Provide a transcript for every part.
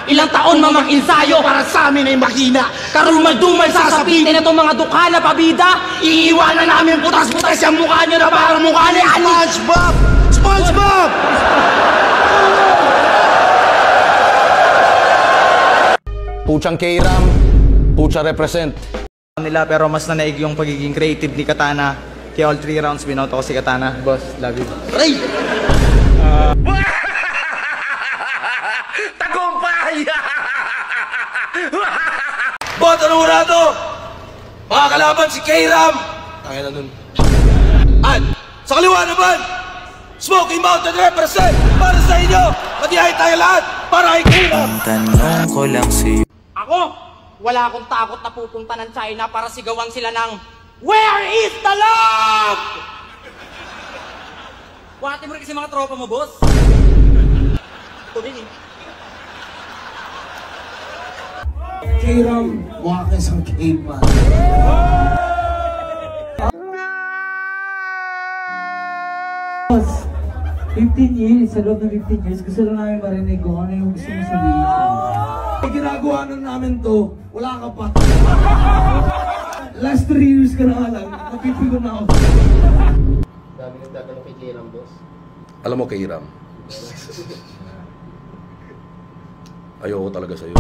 Ilang taon mamang ensayo para sa amin ay makina. Karumal-dumal sasabitin na itong mga dukha na pabida. Iiwanan namin putas-putas yung mukha nyo na parang mukha ni SpongeBob! SpongeBob! Puchang K-Ram, Pucha represent. Nila pero mas nanaig yung pagiging creative ni Katana. Kaya all 3 rounds binoto ko si Katana. Boss, love you. Aray! Tagumpay! Boto ng Urado! Mga kalaban si K-Ram! Tangin na nun. At sa kaliwa naman, Smoky Mountain represent para sa inyo! Matihay tayo lahat para kay K-Ram! Ang tanong ko lang sa'yo. Ako, wala akong takot na pupunta ng China para sigawan sila ng Where is the love? Wati mo rin kasi mga tropa mo, boss. Ito din eh. K-Ram, mukha ka isang caveman. Boss, 15 years, sa loob ng 15 years, gusto lang namin marinig kung ano yung gusto mo sabihin. Ginagawa na namin to, wala ka pa. Last 3 years ka na lang, napipigo na ako. Dami nagtatanong kay K-Ram, boss. Alam mo, K-Ram, ayoko talaga sa'yo.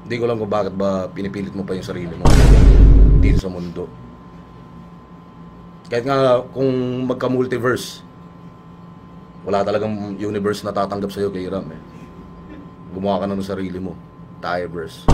Hindi ko lang kung bakit ba pinipilit mo pa yung sarili mo dito sa mundo. Kahit nga kung magka-multiverse, wala talagang universe na tatanggap sa'yo, K-Ram eh. Gumawa ka na ng sarili mo. Tieverse.